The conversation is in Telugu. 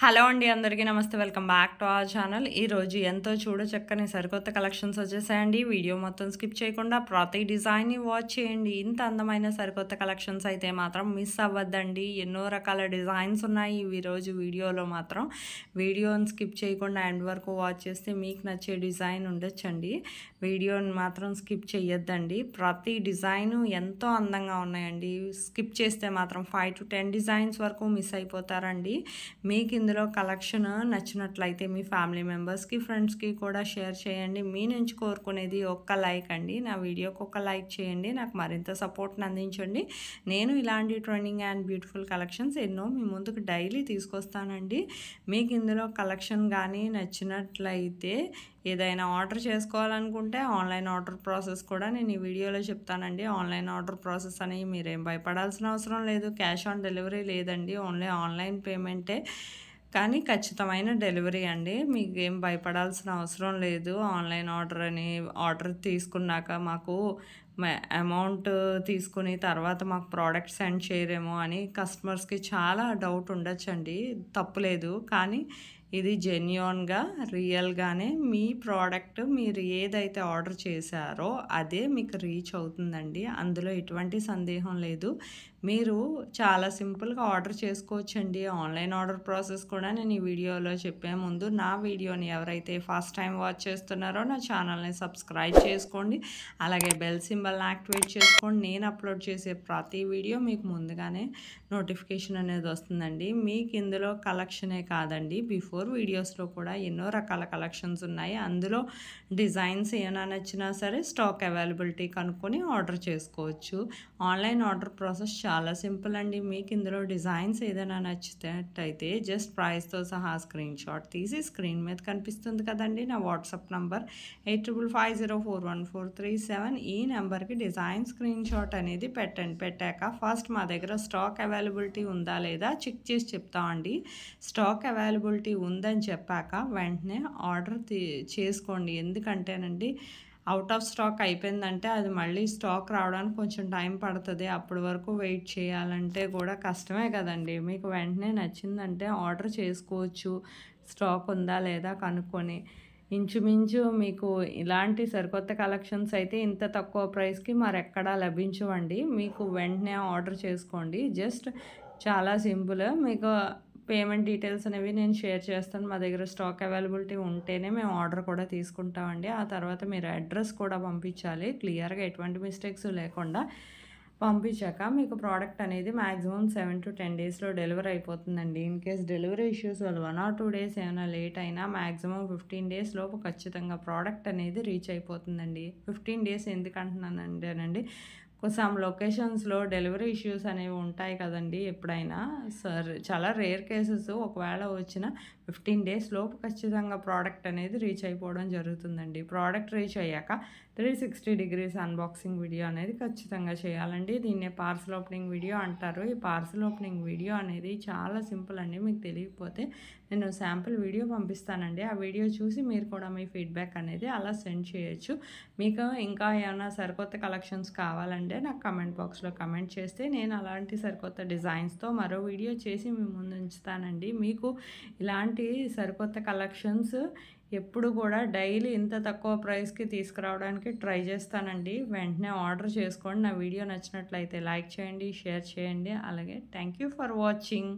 హలో అండి అందరికీ నమస్తే. Welcome back to our channel. ఈరోజు ఎంతో చూడచక్కని సరికొత్త కలెక్షన్స్ వచ్చేసాయండి. వీడియో మొత్తం స్కిప్ చేయకుండా ప్రతి డిజైన్ని వాచ్ చేయండి. ఇంత అందమైన సరికొత్త కలెక్షన్స్ అయితే మాత్రం మిస్ అవ్వద్దండి. ఎన్నో రకాల డిజైన్స్ ఉన్నాయి ఈరోజు వీడియోలో మాత్రం. వీడియోని స్కిప్ చేయకుండా ఎండ్ వరకు వాచ్ చేస్తే మీకు నచ్చే డిజైన్ ఉండొచ్చండి. వీడియోని మాత్రం స్కిప్ చేయొద్దండి. ప్రతి డిజైను ఎంతో అందంగా ఉన్నాయండి. స్కిప్ చేస్తే మాత్రం 5 to 10 డిజైన్స్ వరకు మిస్ అయిపోతారండి. మీకు ఇందులో కలెక్షన్ నచ్చినట్లయితే మీ ఫ్యామిలీ మెంబర్స్కి, ఫ్రెండ్స్కి కూడా షేర్ చేయండి. మీ నుంచి కోరుకునేది ఒక్క లైక్ అండి. నా వీడియోకి ఒక లైక్ చేయండి. నాకు మరింత సపోర్ట్ని అందించండి. నేను ఇలాంటి ట్రెండింగ్ అండ్ బ్యూటిఫుల్ కలెక్షన్స్ ఎన్నో మీ ముందుకు డైలీ తీసుకొస్తానండి. మీకు ఇందులో కలెక్షన్ కానీ నచ్చినట్లయితే ఏదైనా ఆర్డర్ చేసుకోవాలనుకుంటే ఆన్లైన్ ఆర్డర్ ప్రాసెస్ కూడా నేను ఈ వీడియోలో చెప్తానండి. ఆన్లైన్ ఆర్డర్ ప్రాసెస్ అని మీరేం భయపడాల్సిన అవసరం లేదు. క్యాష్ ఆన్ డెలివరీ లేదండి. ఓన్లీ ఆన్లైన్ పేమెంటే, కానీ ఖచ్చితమైన డెలివరీ అండి. మీకు ఏం భయపడాల్సిన అవసరం లేదు. ఆన్లైన్ ఆర్డర్ తీసుకున్నాక మాకు అమౌంట్ తీసుకుని తర్వాత మాకు ప్రోడక్ట్ సెండ్ చేయరేమో అని కస్టమర్స్కి చాలా డౌట్ ఉండొచ్చండి. తప్పులేదు, కానీ ఇది జెన్యూన్గా రియల్గానే మీ ప్రోడక్ట్ మీరు ఏదైతే ఆర్డర్ చేశారో అదే మీకు రీచ్ అవుతుందండి. అందులో ఎటువంటి సందేహం లేదు. మీరు చాలా సింపుల్గా ఆర్డర్ చేసుకోవచ్చండి. ఆన్లైన్ ఆర్డర్ ప్రాసెస్ కూడా నేను ఈ వీడియోలో చెప్పే ముందు నా వీడియోని ఎవరైతే ఫస్ట్ టైం వాచ్ చేస్తున్నారో నా ఛానల్ని సబ్స్క్రైబ్ చేసుకోండి. అలాగే బెల్ సింబల్ని యాక్టివేట్ చేసుకోండి. నేను అప్లోడ్ చేసే ప్రతి వీడియో మీకు ముందుగానే నోటిఫికేషన్ అనేది వస్తుందండి. మీకు ఇందులో కలెక్షనే కాదండి, బిఫోర్ వీడియోస్లో కూడా ఎన్నో రకాల కలెక్షన్స్ ఉన్నాయి. అందులో డిజైన్స్ ఏమైనా నచ్చినా సరే స్టాక్ అవైలబిలిటీ కనుక్కొని ఆర్డర్ చేసుకోవచ్చు. ఆన్లైన్ ఆర్డర్ ప్రాసెస్ చాలా సింపుల్ అండి. మీకు ఇందులో డిజైన్స్ ఏదైనా నచ్చినట్టయితే జస్ట్ ప్రైస్తో సహా స్క్రీన్ షాట్ తీసి స్క్రీన్ మీద కనిపిస్తుంది కదండి నా వాట్సాప్ నంబర్ 8550414437. ఈ నెంబర్కి డిజైన్ స్క్రీన్ షాట్ అనేది పెట్టండి. పెట్టాక ఫస్ట్ మా దగ్గర స్టాక్ అవైలబిలిటీ ఉందా లేదా చెక్ చేసి చెప్తామండి. స్టాక్ అవైలబిలిటీ ఉందని చెప్పాక వెంటనే ఆర్డర్ చేసుకోండి. ఎందుకంటేనండి అవుట్ ఆఫ్ స్టాక్ అయిపోయిందంటే అది మళ్ళీ స్టాక్ రావడానికి కొంచెం టైం పడుతుంది. అప్పటి వరకు వెయిట్ చేయాలంటే కూడా కష్టమే కదండి. మీకు వెంటనే నచ్చిందంటే ఆర్డర్ చేసుకోవచ్చు, స్టాక్ ఉందా లేదా కనుక్కొని. ఇంచుమించు మీకు ఇలాంటి సరికొత్త కలెక్షన్స్ అయితే ఇంత తక్కువ ప్రైస్కి మరెక్కడా లభించవండి. మీకు వెంటనే ఆర్డర్ చేసుకోండి. జస్ట్ చాలా సింపుల్. మీకు పేమెంట్ డీటెయిల్స్ అనేవి నేను షేర్ చేస్తాను. మా దగ్గర స్టాక్ అవైలబిలిటీ ఉంటేనే మేము ఆర్డర్ కూడా తీసుకుంటామండి. ఆ తర్వాత మీరు అడ్రస్ కూడా పంపించాలి క్లియర్గా, ఎటువంటి మిస్టేక్స్ లేకుండా. పంపించాక మీకు ప్రోడక్ట్ అనేది మ్యాక్సిమం 7 to 10 డేస్లో డెలివరీ అయిపోతుందండి. ఇన్ కేస్ డెలివరీ ఇష్యూస్ వల్ల 1 or 2 డేస్ ఏమైనా లేట్ అయినా మ్యాక్సిమం 15 డేస్ లోపు ఖచ్చితంగా ప్రోడక్ట్ అనేది రీచ్ అయిపోతుందండి. 15 డేస్ ఎందుకంటున్నానంటేనండి, సమ్ లొకేషన్స్లో డెలివరీ ఇష్యూస్ అనేవి ఉంటాయి కదండి. ఎప్పుడైనా చాలా రేర్ కేసెస్, ఒకవేళ వచ్చిన 15 డేస్ లోపు ఖచ్చితంగా ప్రోడక్ట్ అనేది రీచ్ అయిపోవడం జరుగుతుందండి. ప్రోడక్ట్ రీచ్ అయ్యాక 360 degrees అన్బాక్సింగ్ వీడియో అనేది ఖచ్చితంగా చేయాలండి. దీన్నే పార్సల్ ఓపెనింగ్ వీడియో అంటారు. ఈ పార్సల్ ఓపెనింగ్ వీడియో అనేది చాలా సింపుల్ అండి. మీకు తెలియకపోతే నేను శాంపుల్ వీడియో పంపిస్తానండి. ఆ వీడియో చూసి మీరు కూడా మీ ఫీడ్బ్యాక్ అనేది అలా సెండ్ చేయొచ్చు. మీకు ఇంకా ఏమైనా సరికొత్త కలెక్షన్స్ కావాలంటే నాకు కమెంట్ బాక్స్లో కమెంట్ చేస్తే నేను అలాంటి సరికొత్త డిజైన్స్తో మరో వీడియో చేసి మీ ముందు ఉంచుతానండి. మీకు ఇలాంటి సరికొత్త కలెక్షన్స్ ఎప్పుడు కూడా డైలీ ఇంత తక్కువ ప్రైస్కి తీసుకురావడానికి ట్రై చేస్తానండి. వెంటనే ఆర్డర్ చేసుకోండి. నా వీడియో నచ్చినట్లయితే లైక్ చేయండి, షేర్ చేయండి. అలాగే థ్యాంక్ యూ ఫర్ వాచింగ్.